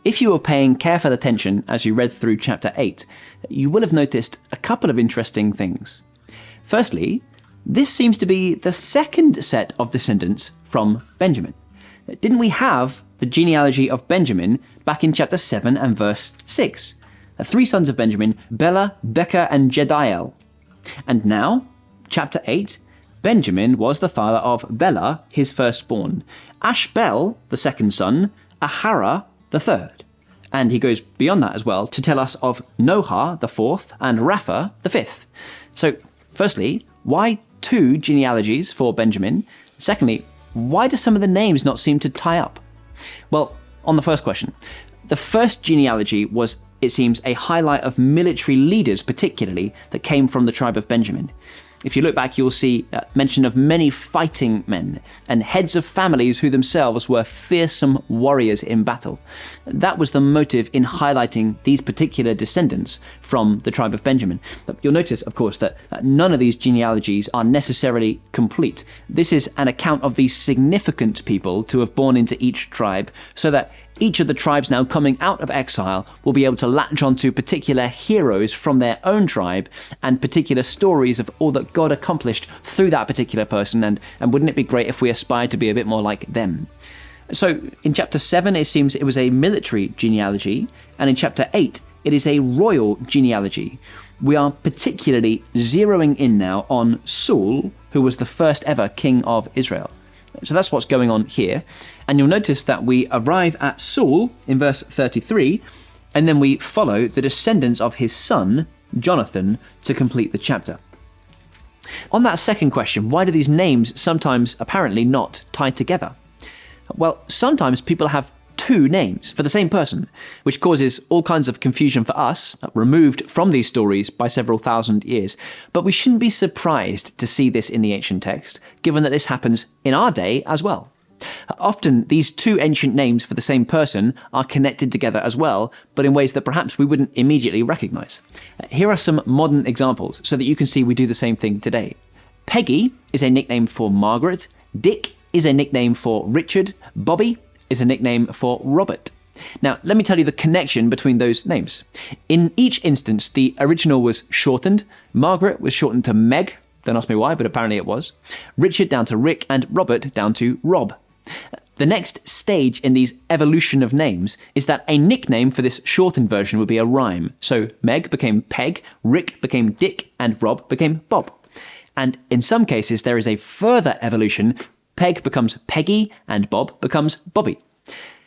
If you were paying careful attention as you read through chapter 8, you will have noticed a couple of interesting things. Firstly, this seems to be the second set of descendants from Benjamin. Didn't we have the genealogy of Benjamin back in chapter 7 and verse 6? 3 sons of Benjamin, Bela, Becher, and Jediel. And now, chapter 8, Benjamin was the father of Bela, his firstborn, Ashbel, the second son, Ahara, the third. And he goes beyond that as well to tell us of Noha, the fourth, and Rapha, the fifth. So, firstly, why 2 genealogies for Benjamin? Secondly, why do some of the names not seem to tie up? Well, on the first question, the first genealogy was, it seems, a highlight of military leaders particularly that came from the tribe of Benjamin. If you look back, you'll see mention of many fighting men and heads of families who themselves were fearsome warriors in battle. That was the motive in highlighting these particular descendants from the tribe of Benjamin. But you'll notice, of course, that none of these genealogies are necessarily complete. This is an account of the significant people to have born into each tribe, so that each of the tribes now coming out of exile will be able to latch onto particular heroes from their own tribe and particular stories of all that God accomplished through that particular person, and wouldn't it be great if we aspired to be a bit more like them? So in chapter 7 it seems it was a military genealogy, and in chapter 8 it is a royal genealogy. We are particularly zeroing in now on Saul, who was the first ever king of Israel. So that's what's going on here. And you'll notice that we arrive at Saul in verse 33, and then we follow the descendants of his son, Jonathan, to complete the chapter. On that second question, why do these names sometimes apparently not tie together? Well, sometimes people have 2 names for the same person, which causes all kinds of confusion for us, removed from these stories by several thousand years. But we shouldn't be surprised to see this in the ancient text, given that this happens in our day as well. Often these 2 ancient names for the same person are connected together as well, but in ways that perhaps we wouldn't immediately recognize. Here are some modern examples so that you can see we do the same thing today. Peggy is a nickname for Margaret, Dick is a nickname for Richard, Bobby is a nickname for Robert. Now, let me tell you the connection between those names. In each instance, the original was shortened. Margaret was shortened to Meg. Don't ask me why, but apparently it was. Richard down to Rick, and Robert down to Rob. The next stage in these evolution of names is that a nickname for this shortened version would be a rhyme. So Meg became Peg, Rick became Dick, and Rob became Bob. And in some cases, there is a further evolution. Peg becomes Peggy, and Bob becomes Bobby.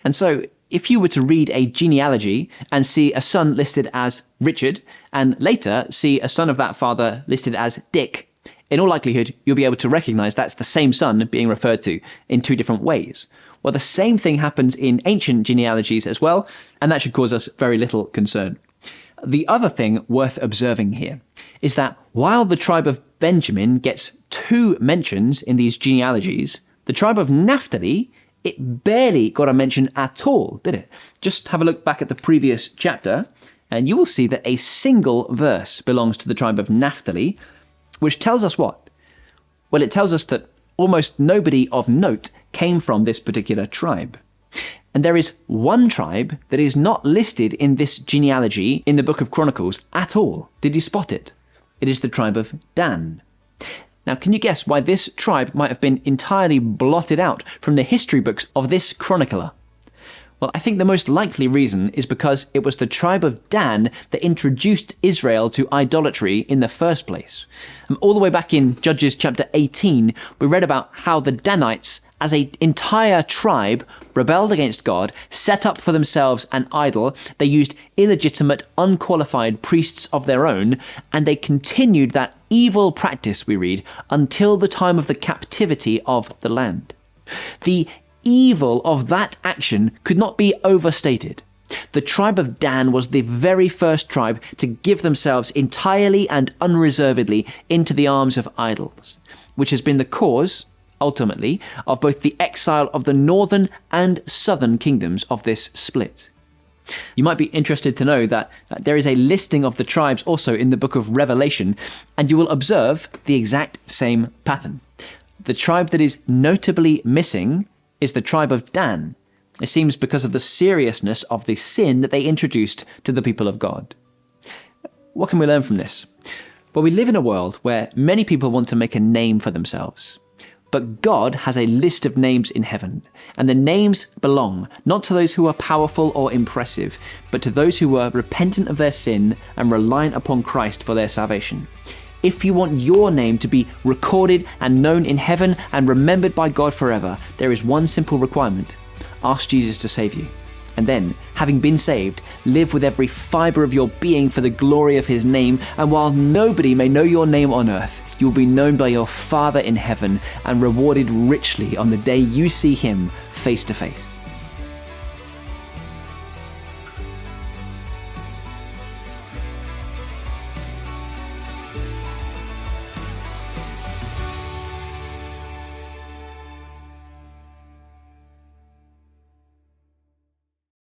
And so, if you were to read a genealogy and see a son listed as Richard, and later see a son of that father listed as Dick, in all likelihood, you'll be able to recognize that's the same son being referred to in 2 different ways. Well, the same thing happens in ancient genealogies as well, and that should cause us very little concern. The other thing worth observing here is that while the tribe of Benjamin gets 2 mentions in these genealogies, the tribe of Naphtali, it barely got a mention at all, did it? Just have a look back at the previous chapter, and you will see that a single verse belongs to the tribe of Naphtali, which tells us what? Well, it tells us that almost nobody of note came from this particular tribe. And there is one tribe that is not listed in this genealogy in the book of Chronicles at all. Did you spot it? It is the tribe of Dan. Now, can you guess why this tribe might have been entirely blotted out from the history books of this chronicler? Well, I think the most likely reason is because it was the tribe of Dan that introduced Israel to idolatry in the first place. All the way back in Judges chapter 18, we read about how the Danites, as an entire tribe, rebelled against God, set up for themselves an idol. They used illegitimate, unqualified priests of their own, and they continued that evil practice, we read, until the time of the captivity of the land. The evil of that action could not be overstated. The tribe of Dan was the very first tribe to give themselves entirely and unreservedly into the arms of idols, which has been the cause, ultimately, of both the exile of the northern and southern kingdoms of this split. You might be interested to know that there is a listing of the tribes also in the book of Revelation, and you will observe the exact same pattern. The tribe that is notably missing is the tribe of Dan, It seems because of the seriousness of the sin that they introduced to the people of God. What can we learn from this? Well, we live in a world where many people want to make a name for themselves. But God has a list of names in heaven, and the names belong not to those who are powerful or impressive, but to those who are repentant of their sin and reliant upon Christ for their salvation. If you want your name to be recorded and known in heaven and remembered by God forever, there is one simple requirement. Ask Jesus to save you. And then, having been saved, live with every fibre of your being for the glory of his name. And while nobody may know your name on earth, you will be known by your Father in heaven and rewarded richly on the day you see him face to face.